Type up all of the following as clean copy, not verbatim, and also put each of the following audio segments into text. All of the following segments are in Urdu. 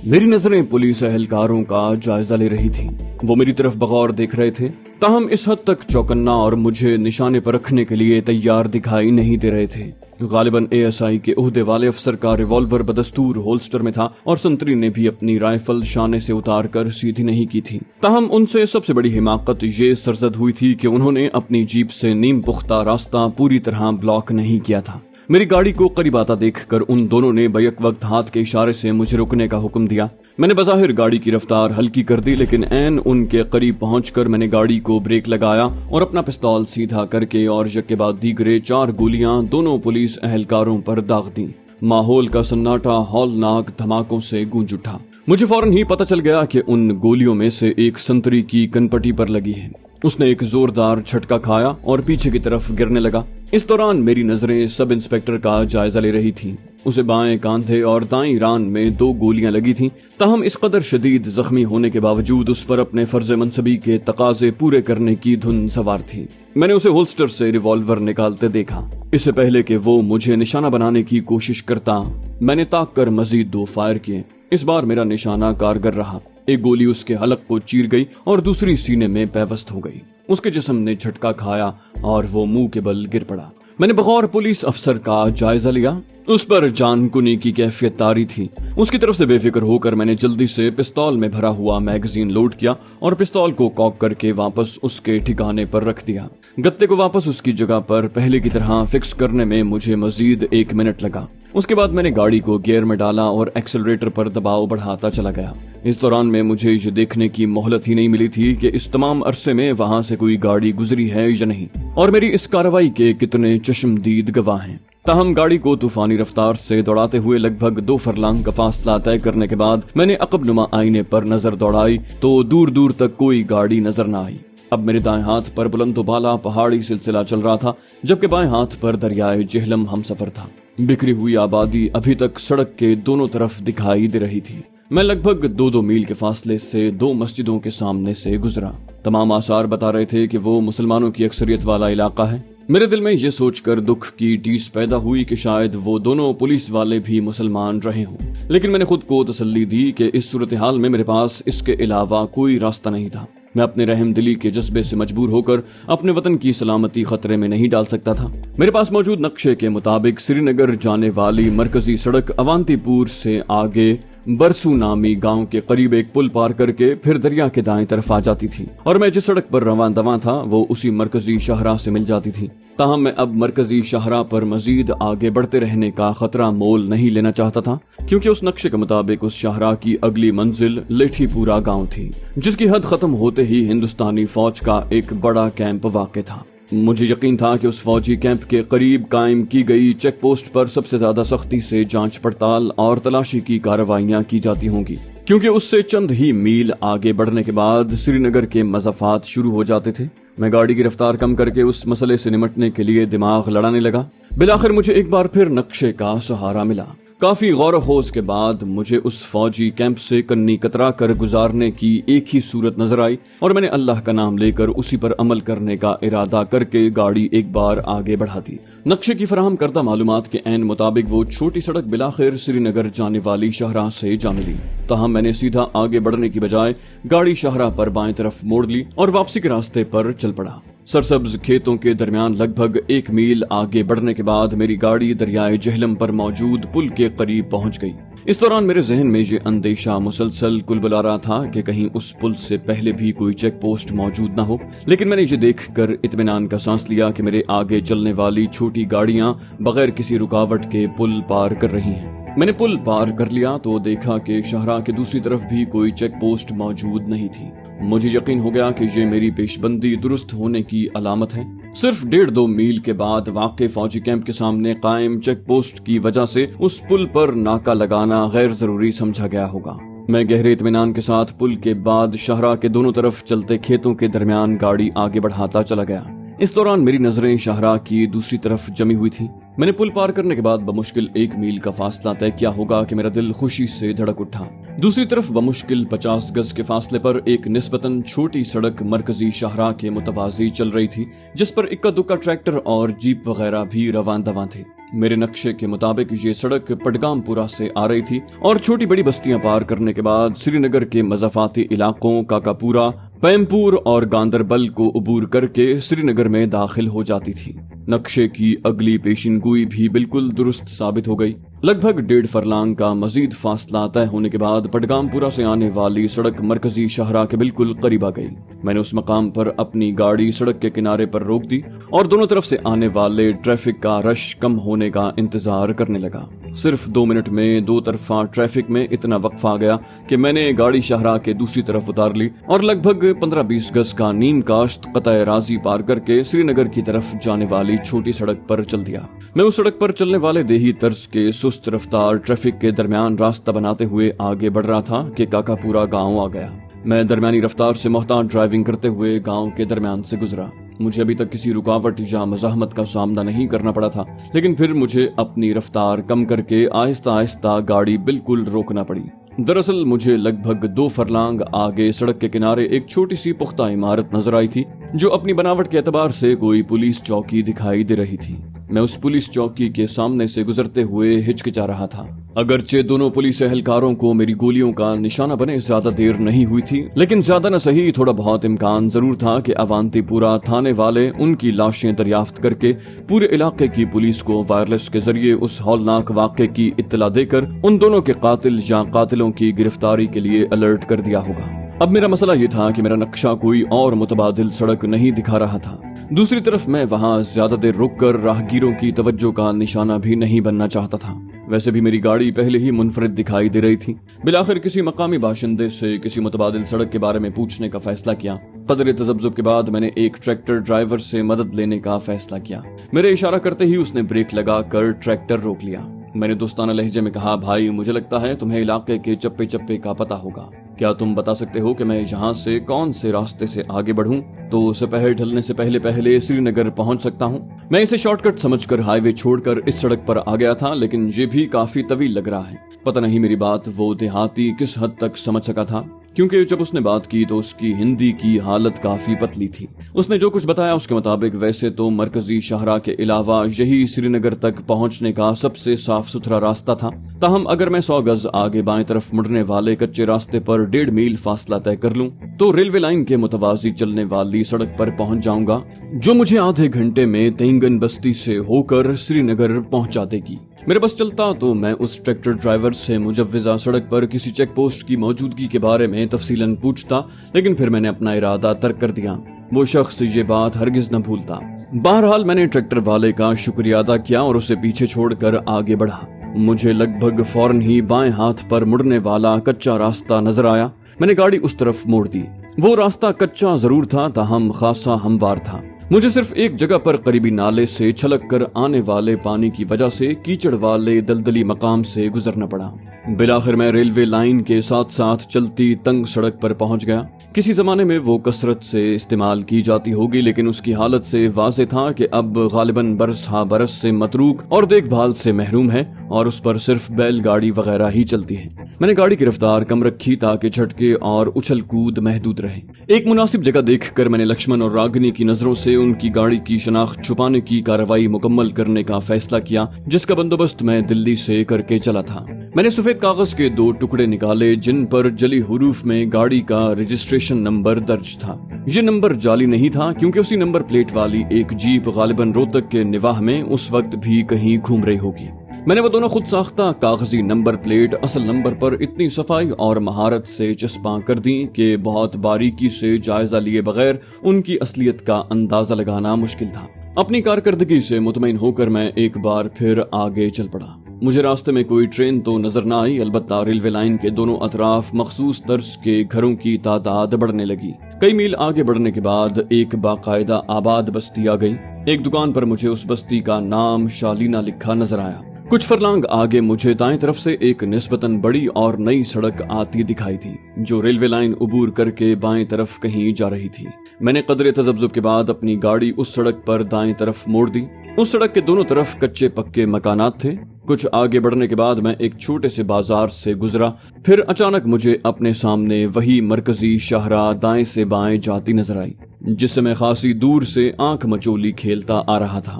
میری نظریں پولیس اہلکاروں کا جائزہ لے رہی تھیں۔ وہ میری طرف بغور دیکھ رہے تھے، تاہم اس حد تک چوکنا اور مجھے نشانے پر رکھنے کے لیے تیار دکھائی نہیں دے رہے تھے۔ غالباً ASI کے عہدے والے افسر کا ریوالور بدستور ہولسٹر میں تھا اور سنتری نے بھی اپنی رائفل شانے سے اتار کر سیدھی نہیں کی تھی۔ تاہم ان سے سب سے بڑی حماقت یہ سرزد ہوئی تھی کہ انہوں نے اپنی جیپ سے نیم پختہ راستہ پوری طرح بلاک نہیں کیا تھا۔ میری گاڑی کو قریب آتا دیکھ کر ان دونوں نے بیک وقت ہاتھ کے اشارے سے مجھے رکنے کا حکم دیا۔ میں نے بظاہر گاڑی کی رفتار ہلکی کر دی، لیکن عین ان کے قریب پہنچ کر میں نے گاڑی کو بریک لگایا اور اپنا پستول سیدھا کر کے اور یک کے بعد دیگرے 4 گولیاں دونوں پولیس اہلکاروں پر داغ دیں۔ ماحول کا سناٹا ہولناک دھماکوں سے گونج اٹھا۔ مجھے فوراً ہی پتہ چل گیا کہ ان گولیوں میں سے ایک سنتری کی کنپٹی پر لگی ہے۔ اس نے ایک زوردار جھٹکا کھایا اور پیچھے کی طرف گرنے لگا۔ اس دوران میری نظریں سب انسپکٹر کا جائزہ لے رہی تھیں۔ اسے بائیں کاندھے اور دائیں ران میں 2 گولیاں لگی تھیں، تاہم اس قدر شدید زخمی ہونے کے باوجود اس پر اپنے فرض منصبی کے تقاضے پورے کرنے کی دھن سوار تھی۔ میں نے اسے ہولسٹر سے ریوالور نکالتے دیکھا۔ اس سے پہلے کہ وہ مجھے نشانہ بنانے کی کوشش کرتا، میں نے تاک کر مزید 2 فائر کیے۔ اس بار میرا نشانہ کارگر رہا۔ ایک گولی اس کے حلق کو چیر گئی اور دوسری سینے میں پیوست ہو گئی۔ اس کے جسم نے جھٹکا کھایا اور وہ منہ کے بل گر پڑا۔ میں نے بغور پولیس افسر کا جائزہ لیا۔ اس پر جان کنی کی کیفیت طاری تھی۔ اس کی طرف سے بے فکر ہو کر میں نے جلدی سے پستول میں بھرا ہوا میگزین لوڈ کیا اور پستول کو کاک کر کے واپس اس کے ٹھکانے پر رکھ دیا۔ گتے کو واپس اس کی جگہ پر پہلے کی طرح فکس کرنے میں مجھے مزید 1 منٹ لگا۔ اس کے بعد میں نے گاڑی کو گیئر میں ڈالا اور ایکسلریٹر پر دباؤ بڑھاتا چلا گیا۔ اس دوران میں مجھے یہ دیکھنے کی مہلت ہی نہیں ملی تھی کہ اس تمام عرصے میں وہاں سے کوئی گاڑی گزری ہے یا نہیں، اور میری اس کارروائی کے کتنے چشمدید گواہ ہیں۔ تاہم گاڑی کو طوفانی رفتار سے دوڑاتے ہوئے لگ بھگ 2 فرلانگ کا فاصلہ طے کرنے کے بعد میں نے عقب نما آئینے پر نظر دوڑائی تو دور دور تک کوئی گاڑی نظر نہ آئی۔ اب میرے دائیں ہاتھ پر بلند و بالا پہاڑی سلسلہ چل رہا تھا، جبکہ بائیں ہاتھ پر دریائے جہلم ہم سفر تھا۔ بکھری ہوئی آبادی ابھی تک سڑک کے دونوں طرف دکھائی دے رہی تھی۔ میں لگ بھگ 2 میل کے فاصلے سے 2 مسجدوں کے سامنے سے گزرا۔ تمام آثار بتا رہے تھے کہ وہ مسلمانوں کی اکثریت والا علاقہ ہے۔ میرے دل میں یہ سوچ کر دکھ کی ٹیس پیدا ہوئی کہ شاید وہ دونوں پولیس والے بھی مسلمان رہے ہوں، لیکن میں نے خود کو تسلی دی کہ اس صورتحال میں میرے پاس اس کے علاوہ کوئی راستہ نہیں تھا۔ میں اپنے رحم دلی کے جذبے سے مجبور ہو کر اپنے وطن کی سلامتی خطرے میں نہیں ڈال سکتا تھا۔ میرے پاس موجود نقشے کے مطابق سری نگر جانے والی مرکزی سڑک اوانتی پور سے آگے برسو نامی گاؤں کے قریب ایک پل پار کر کے پھر دریا کے دائیں طرف آ جاتی تھی، اور میں جس سڑک پر رواں دواں تھا وہ اسی مرکزی شاہراہ سے مل جاتی تھی۔ تاہم میں اب مرکزی شاہراہ پر مزید آگے بڑھتے رہنے کا خطرہ مول نہیں لینا چاہتا تھا، کیونکہ اس نقشے کے مطابق اس شاہراہ کی اگلی منزل لیٹھی پورا گاؤں تھی، جس کی حد ختم ہوتے ہی ہندوستانی فوج کا ایک بڑا کیمپ واقع تھا۔ مجھے یقین تھا کہ اس فوجی کیمپ کے قریب قائم کی گئی چیک پوسٹ پر سب سے زیادہ سختی سے جانچ پڑتال اور تلاشی کی کارروائیاں کی جاتی ہوں گی، کیونکہ اس سے چند ہی میل آگے بڑھنے کے بعد سری نگر کے مضافات شروع ہو جاتے تھے۔ میں گاڑی کی رفتار کم کر کے اس مسئلے سے نمٹنے کے لیے دماغ لڑانے لگا۔ بالآخر مجھے ایک بار پھر نقشے کا سہارا ملا۔ کافی غور و خوض کے بعد مجھے اس فوجی کیمپ سے کنی کترا کر گزارنے کی ایک ہی صورت نظر آئی، اور میں نے اللہ کا نام لے کر اسی پر عمل کرنے کا ارادہ کر کے گاڑی ایک بار آگے بڑھا دی۔ نقشے کی فراہم کردہ معلومات کے عین مطابق وہ چھوٹی سڑک بالآخر سری نگر جانے والی شاہراہ سے جا ملی۔ تاہم میں نے سیدھا آگے بڑھنے کی بجائے گاڑی شاہراہ پر بائیں طرف موڑ لی اور واپسی کے راستے پر چل پڑا۔ سرسبز کھیتوں کے درمیان لگ بھگ 1 میل آگے بڑھنے کے بعد میری گاڑی دریائے جہلم پر موجود پل کے قریب پہنچ گئی۔ اس دوران میرے ذہن میں یہ اندیشہ مسلسل کلبلا رہا تھا کہ کہیں اس پل سے پہلے بھی کوئی چیک پوسٹ موجود نہ ہو، لیکن میں نے یہ دیکھ کر اطمینان کا سانس لیا کہ میرے آگے چلنے والی چھوٹی گاڑیاں بغیر کسی رکاوٹ کے پل پار کر رہی ہیں۔ میں نے پل پار کر لیا تو دیکھا کہ شاہراہ کے دوسری طرف بھی کوئی چیک پوسٹ موجود نہیں تھی۔ مجھے یقین ہو گیا کہ یہ میری پیش بندی درست ہونے کی علامت ہے۔ صرف 1.5-2 میل کے بعد واقع فوجی کیمپ کے سامنے قائم چیک پوسٹ کی وجہ سے اس پل پر ناکہ لگانا غیر ضروری سمجھا گیا ہوگا۔ میں گہرے اطمینان کے ساتھ پل کے بعد شاہراہ کے دونوں طرف چلتے کھیتوں کے درمیان گاڑی آگے بڑھاتا چلا گیا۔ اس دوران میری نظریں شاہراہ کی دوسری طرف جمی ہوئی تھی۔ میں نے پل پار کرنے کے بعد بمشکل 1 میل کا فاصلہ طے کیا ہوگا کہ میرا دل خوشی سے دھڑک اٹھا۔ دوسری طرف بمشکل 50 گز کے فاصلے پر ایک نسبتاً چھوٹی سڑک مرکزی شاہراہ کے متوازی چل رہی تھی، جس پر اکا دکا ٹریکٹر اور جیپ وغیرہ بھی رواں دواں تھے۔ میرے نقشے کے مطابق یہ سڑک پٹگام پورا سے آ رہی تھی اور چھوٹی بڑی بستیاں پار کرنے کے بعد سری نگر کے مضافاتی علاقوں کاکاپورا، پیمپور اور گاندربل کو عبور کر کے سری نگر میں داخل ہو جاتی تھی۔ نقشے کی اگلی پیشن گوئی بھی بالکل درست ثابت ہو گئی۔ لگ بھگ 1.5 فرلانگ کا مزید فاصلہ طے ہونے کے بعد پٹگام پورا سے آنے والی سڑک مرکزی شاہراہ کے بالکل قریب آ گئی۔ میں نے اس مقام پر اپنی گاڑی سڑک کے کنارے پر روک دی اور دونوں طرف سے آنے والے ٹریفک کا رش کم ہونے کا انتظار کرنے لگا۔ صرف 2 منٹ میں 2 طرفہ ٹریفک میں اتنا وقفہ آ گیا کہ میں نے گاڑی شاہراہ کے دوسری طرف اتار لی اور لگ بھگ 15-20 گز کا نیم کاشت قطع راضی پار کر کے سری نگر کی طرف جانے والی چھوٹی سڑک پر چل دیا۔ میں اس سڑک پر چلنے والے دیہی طرز کے سست رفتار ٹریفک کے درمیان راستہ بناتے ہوئے آگے بڑھ رہا تھا کہ کاکاپورا گاؤں آ گیا۔ میں درمیانی رفتار سے محتاط ڈرائیونگ کرتے ہوئے گاؤں کے درمیان سے گزرا۔ مجھے ابھی تک کسی رکاوٹ یا مزاحمت کا سامنا نہیں کرنا پڑا تھا، لیکن پھر مجھے اپنی رفتار کم کر کے آہستہ آہستہ گاڑی بالکل روکنا پڑی۔ دراصل مجھے لگ بھگ 2 فرلانگ آگے سڑک کے کنارے ایک چھوٹی سی پختہ عمارت نظر آئی تھی جو اپنی بناوٹ کے اعتبار سے کوئی پولیس چوکی دکھائی دے رہی تھی۔ میں اس پولیس چوکی کے سامنے سے گزرتے ہوئے ہچکچا رہا تھا۔ اگرچہ دونوں پولیس اہلکاروں کو میری گولیوں کا نشانہ بنے زیادہ دیر نہیں ہوئی تھی، لیکن زیادہ نہ صحیح تھوڑا بہت امکان ضرور تھا کہ اونتی پورا تھانے والے ان کی لاشیں دریافت کر کے پورے علاقے کی پولیس کو وائرلیس کے ذریعے اس ہولناک واقعے کی اطلاع دے کر ان دونوں کے قاتل یا قاتلوں کی گرفتاری کے لیے الرٹ کر دیا ہوگا۔ اب میرا مسئلہ یہ تھا کہ میرا نقشہ کوئی اور متبادل سڑک نہیں دکھا رہا تھا۔ دوسری طرف میں وہاں زیادہ دیر رک کر راہگیروں کی توجہ کا نشانہ بھی نہیں بننا چاہتا تھا۔ ویسے بھی میری گاڑی پہلے ہی منفرد دکھائی دے رہی تھی۔ بالآخر کسی مقامی باشندے سے کسی متبادل سڑک کے بارے میں پوچھنے کا فیصلہ کیا۔ قدر تذبذب کے بعد میں نے ایک ٹریکٹر ڈرائیور سے مدد لینے کا فیصلہ کیا۔ میرے اشارہ کرتے ہی اس نے بریک لگا کر ٹریکٹر روک لیا۔ میں نے دوستانہ لہجے میں کہا، بھائی مجھے لگتا ہے تمہیں علاقے کے چپے چپے کا پتہ ہوگا، کیا تم بتا سکتے ہو کہ میں یہاں سے کون سے راستے سے آگے بڑھوں تو سپہر ڈھلنے سے پہلے سری نگر پہنچ سکتا ہوں؟ میں اسے شارٹ کٹ سمجھ کر ہائی وے چھوڑ کر اس سڑک پر آ گیا تھا، لیکن یہ بھی کافی طویل لگ رہا ہے۔ پتہ نہیں میری بات وہ دیہاتی کس حد تک سمجھ سکا تھا، کیونکہ جب اس نے بات کی تو اس کی ہندی کی حالت کافی پتلی تھی۔ اس نے جو کچھ بتایا اس کے مطابق ویسے تو مرکزی شاہراہ کے علاوہ یہی سری نگر تک پہنچنے کا سب سے صاف ستھرا راستہ تھا، تاہم اگر میں 100 گز آگے بائیں طرف مڑنے والے کچے راستے پر 1.5 میل فاصلہ طے کر لوں تو ریلوے لائن کے متوازی چلنے والی سڑک پر پہنچ جاؤں گا، جو مجھے آدھے گھنٹے میں تینگن بستی سے ہو کر سری نگر پہنچا دے گی۔ میرے بس چلتا تو میں اس ٹریکٹر ڈرائیور سے مجوزہ سڑک پر کسی چیک پوسٹ کی موجودگی کے بارے میں تفصیلاً پوچھتا، لیکن پھر میں نے اپنا ارادہ ترک کر دیا۔ وہ شخص یہ بات ہرگز نہ بھولتا۔ بہرحال میں نے ٹریکٹر والے کا شکریہ ادا کیا اور اسے پیچھے چھوڑ کر آگے بڑھا۔ مجھے لگ بھگ فوراً ہی بائیں ہاتھ پر مڑنے والا کچا راستہ نظر آیا۔ میں نے گاڑی اس طرف موڑ دی۔ وہ راستہ کچا ضرور تھا، تاہم خاصا ہموار تھا۔ مجھے صرف ایک جگہ پر قریبی نالے سے چھلک کر آنے والے پانی کی وجہ سے کیچڑ والے دلدلی مقام سے گزرنا پڑا۔ بالآخر میں ریلوے لائن کے ساتھ ساتھ چلتی تنگ سڑک پر پہنچ گیا۔ کسی زمانے میں وہ کثرت سے استعمال کی جاتی ہوگی، لیکن اس کی حالت سے واضح تھا کہ اب غالباً برس ہا برس سے متروک اور دیکھ بھال سے محروم ہے اور اس پر صرف بیل گاڑی وغیرہ ہی چلتی ہے۔ میں نے گاڑی کی رفتار کم رکھی تاکہ جھٹکے اور اچھل کود محدود رہے۔ ایک مناسب جگہ دیکھ کر میں نے لکشمن اور راگنی کی نظروں سے ان کی گاڑی کی شناخت چھپانے کی کارروائی مکمل کرنے کا فیصلہ کیا، جس کا بندوبست میں دلی سے کر کے چلا تھا۔ میں نے سفید کاغذ کے 2 ٹکڑے نکالے جن پر جلی حروف میں گاڑی کا رجسٹریشن نمبر درج تھا۔ یہ نمبر جعلی نہیں تھا، کیونکہ اسی نمبر پلیٹ والی ایک جیپ غالباً روہتک کے نواح میں اس وقت بھی کہیں گھوم رہی ہوگی۔ میں نے وہ دونوں خود ساختہ کاغذی نمبر پلیٹ اصل نمبر پر اتنی صفائی اور مہارت سے چسپاں کر دیں کہ بہت باریکی سے جائزہ لیے بغیر ان کی اصلیت کا اندازہ لگانا مشکل تھا۔ اپنی کارکردگی سے مطمئن ہو کر میں ایک بار پھر آگے چل پڑا۔ مجھے راستے میں کوئی ٹرین تو نظر نہ آئی، البتہ ریلوے لائن کے دونوں اطراف مخصوص طرز کے گھروں کی تعداد بڑھنے لگی۔ کئی میل آگے بڑھنے کے بعد ایک باقاعدہ آباد بستی آ گئی۔ ایک دکان پر مجھے اس بستی کا نام شالینا لکھا نظر آیا۔ کچھ فرلانگ آگے مجھے دائیں طرف سے ایک نسبتاً بڑی اور نئی سڑک آتی دکھائی تھی، جو ریلوے لائن عبور کر کے بائیں طرف کہیں جا رہی تھی۔ میں نے قدرے تذبذب کے بعد اپنی گاڑی اس سڑک پر دائیں طرف موڑ دی۔ اس سڑک کے دونوں طرف کچے پکے مکانات تھے۔ کچھ آگے بڑھنے کے بعد میں ایک چھوٹے سے بازار سے گزرا، پھر اچانک مجھے اپنے سامنے وہی مرکزی شاہراہ دائیں سے بائیں جاتی نظر آئی، جس سے میں خاصی دور سے آنکھ مچولی کھیلتا آ رہا تھا۔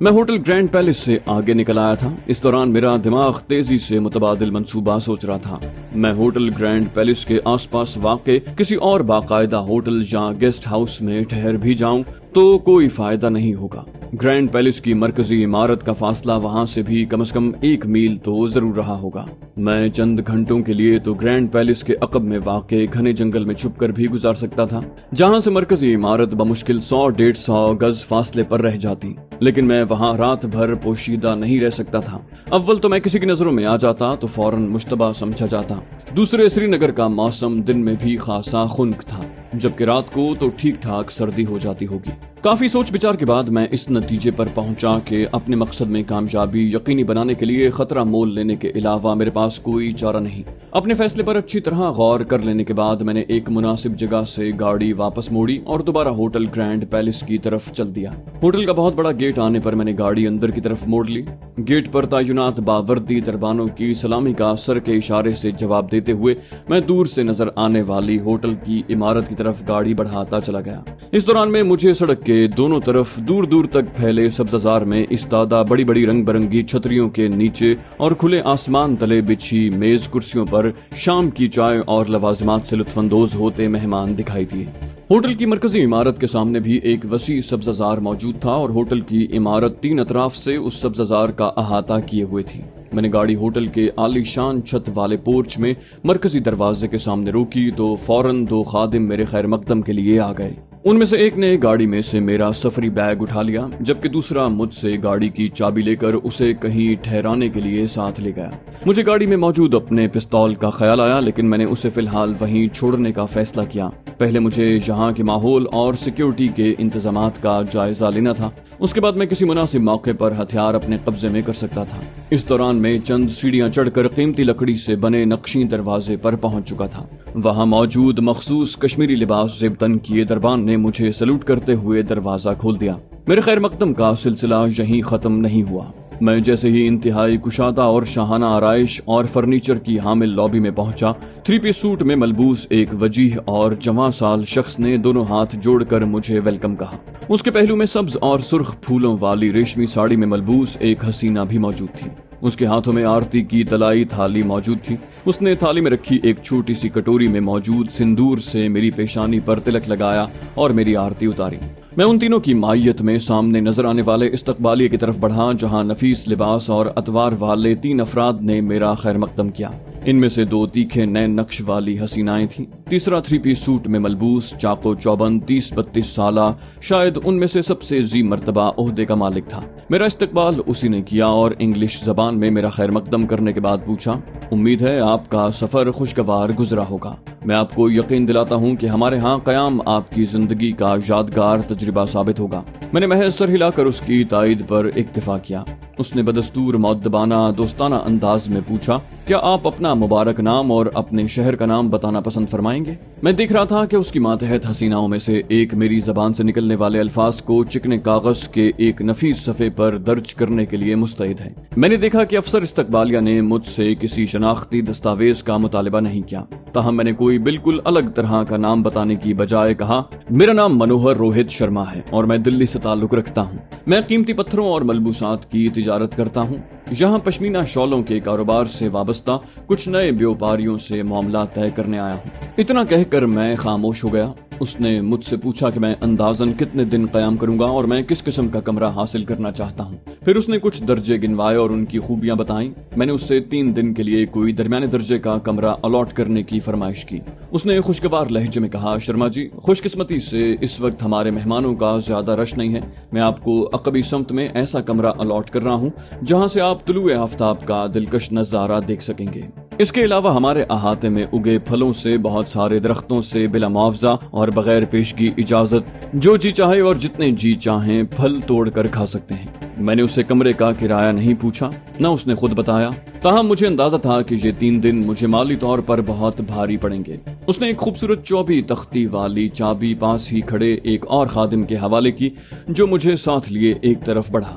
میں ہوٹل گرینڈ پیلس سے آگے نکل آیا تھا۔ اس دوران میرا دماغ تیزی سے متبادل منصوبہ سوچ رہا تھا۔ میں ہوٹل گرینڈ پیلس کے آس پاس واقع کسی اور باقاعدہ ہوٹل یا گیسٹ ہاؤس میں ٹھہر بھی جاؤں تو کوئی فائدہ نہیں ہوگا۔ گرینڈ پیلس کی مرکزی عمارت کا فاصلہ وہاں سے بھی کم از کم 1 میل تو ضرور رہا ہوگا۔ میں چند گھنٹوں کے لیے تو گرینڈ پیلس کے عقب میں واقع گھنے جنگل میں چھپ کر بھی گزار سکتا تھا، جہاں سے مرکزی عمارت بمشکل 100-150 گز فاصلے پر رہ جاتی، لیکن میں وہاں رات بھر پوشیدہ نہیں رہ سکتا تھا۔ اول تو میں کسی کی نظروں میں آ جاتا تو فوراً مشتبہ سمجھا جاتا۔ دوسرے، سری نگر کا موسم دن میں بھی خاصا خنک تھا، جبکہ رات کو تو ٹھیک ٹھاک سردی ہو جاتی ہوگی۔ کافی سوچ بچار کے بعد میں اس نتیجے پر پہنچا کہ اپنے مقصد میں کامیابی یقینی بنانے کے لیے خطرہ مول لینے کے علاوہ میرے پاس کوئی چارہ نہیں۔ اپنے فیصلے پر اچھی طرح غور کر لینے کے بعد میں نے ایک مناسب جگہ سے گاڑی واپس موڑی اور دوبارہ ہوٹل گرینڈ پیلس کی طرف چل دیا۔ ہوٹل کا بہت بڑا گیٹ آنے پر میں نے گاڑی اندر کی طرف موڑ لی۔ گیٹ پر تعینات باوردی دربانوں کی سلامی کا سر کے اشارے سے جواب دیتے ہوئے میں دور سے نظر آنے والی ہوٹل کی عمارت کی طرف گاڑی بڑھاتا چلا گیا۔ اس دوران میں مجھے سڑک کے دونوں طرف دور دور تک پھیلے سبززار میں استادہ بڑی بڑی رنگ برنگی چھتریوں کے نیچے اور کھلے آسمان تلے بچھی میز کرسیوں پر شام کی چائے اور لوازمات سے لطف اندوز ہوتے مہمان دکھائی دیے۔ ہوٹل کی مرکزی عمارت کے سامنے بھی ایک وسیع سبززار موجود تھا اور ہوٹل کی عمارت 3 اطراف سے اس سبززار کا احاطہ کیے ہوئے تھی۔ میں نے گاڑی ہوٹل کے عالی شان چھت والے پورچ میں مرکزی دروازے کے سامنے روکی تو فوراً 2 خادم میرے خیر مقدم کے لیے آ گئے۔ ان میں سے ایک نے گاڑی میں سے میرا سفری بیگ اٹھا لیا، جبکہ دوسرا مجھ سے گاڑی کی چابی لے کر اسے کہیں ٹھہرانے کے لیے ساتھ لے گیا۔ مجھے گاڑی میں موجود اپنے پستول کا خیال آیا، لیکن میں نے اسے فی الحال وہیں چھوڑنے کا فیصلہ کیا۔ پہلے مجھے یہاں کے ماحول اور سیکیورٹی کے انتظامات کا جائزہ لینا تھا، اس کے بعد میں کسی مناسب موقع پر ہتھیار اپنے قبضے میں کر سکتا تھا۔ اس دوران میں چند سیڑھیاں چڑھ کر قیمتی لکڑی سے بنے نقشی دروازے پر پہنچ چکا تھا۔ وہاں موجود مخصوص کشمیری لباس زیبتن کیے دربان نے مجھے سلوٹ کرتے ہوئے دروازہ کھول دیا۔ میرے خیر مقدم کا سلسلہ یہیں ختم نہیں ہوا۔ میں جیسے ہی انتہائی کشادہ اور شاہانہ آرائش اور فرنیچر کی حامل لابی میں پہنچا، 3 پیس سوٹ میں ملبوس ایک وجیح اور جوان سال شخص نے دونوں ہاتھ جوڑ کر مجھے ویلکم کہا۔ اس کے پہلو میں سبز اور سرخ پھولوں والی ریشمی ساڑی میں ملبوس ایک حسینہ بھی موجود تھی۔ اس کے ہاتھوں میں آرتی کی طلائی تھالی موجود تھی۔ اس نے تھالی میں رکھی ایک چھوٹی سی کٹوری میں موجود سندور سے میری پیشانی پر تلک لگایا اور میری آرتی اتاری۔ میں ان تینوں کی مائیت میں سامنے نظر آنے والے استقبالیے کی طرف بڑھا، جہاں نفیس لباس اور اتوار والے 3 افراد نے میرا خیر مقدم کیا۔ ان میں سے 2 تیکھے نئے نقش والی حسینائیں تھیں۔ تیسرا 3 پیس سوٹ میں ملبوس چاقو چوبند 30-32 سالہ، شاید ان میں سے سب سے ذی مرتبہ عہدے کا مالک تھا۔ میرا استقبال اسی نے کیا اور انگلش زبان میں میرا خیر مقدم کرنے کے بعد پوچھا، امید ہے آپ کا سفر خوشگوار گزرا ہوگا۔ میں آپ کو یقین دلاتا ہوں کہ ہمارے ہاں قیام آپ کی زندگی کا یادگار تجربہ ثابت ہوگا۔ میں نے محض سر ہلا کر اس کی تائید پر اکتفا کیا۔ اس نے بدستور مؤدبانہ دوستانہ انداز میں پوچھا، کیا آپ اپنا مبارک نام اور اپنے شہر کا نام بتانا پسند فرمائیں گے؟ میں دیکھ رہا تھا کہ اس کی ماتحت حسیناؤں میں سے ایک میری زبان سے نکلنے والے الفاظ کو چکنے کاغذ کے ایک نفیس صفحے پر درج کرنے کے لیے مستعد ہے۔ میں نے دیکھا کہ افسر استقبالیہ نے مجھ سے کسی شناختی دستاویز کا مطالبہ نہیں کیا، تاہم میں نے کوئی بالکل الگ طرح کا نام بتانے کی بجائے کہا، میرا نام منوہر روہت شرما ہے اور میں دلی سے تعلق رکھتا ہوں۔ میں قیمتی پتھروں اور ملبوسات کی تجارت کرتا ہوں۔ یہاں پشمینہ شالوں کے کاروبار سے وابستہ کچھ نئے بیوپاریوں سے معاملات طے کرنے آیا ہوں۔ اتنا کہہ کر میں خاموش ہو گیا۔ اس نے مجھ سے پوچھا کہ میں اندازاً کتنے دن قیام کروں گا اور میں کس قسم کا کمرہ حاصل کرنا چاہتا ہوں۔ پھر اس نے کچھ درجے گنوائے اور ان کی خوبیاں بتائیں۔ میں نے اس سے 3 دن کے لیے کوئی درمیانے درجے کا کمرہ الاٹ کرنے کی فرمائش کی۔ اس نے خوشگوار لہجے میں کہا، شرما جی، خوش قسمتی سے اس وقت ہمارے مہمانوں کا زیادہ رش نہیں ہے۔ میں آپ کو عقبی سمت میں ایسا کمرہ الاٹ کر رہا ہوں جہاں سے آپ طلوع آفتاب کا دلکش نظارہ دیکھ سکیں گے۔ اس کے علاوہ ہمارے احاطے میں اگے پھلوں سے بہت سارے درختوں سے بلا معاوضہ اور بغیر پیشگی اجازت جو جی چاہے اور جتنے جی چاہیں پھل توڑ کر کھا سکتے ہیں۔ میں نے اسے کمرے کا کرایہ نہیں پوچھا، نہ اس نے خود بتایا، تاہم مجھے اندازہ تھا کہ یہ 3 دن مجھے مالی طور پر بہت بھاری پڑیں گے۔ اس نے ایک خوبصورت 24 تختی والی چابی پاس ہی کھڑے ایک اور خادم کے حوالے کی، جو مجھے ساتھ لیے ایک طرف بڑھا۔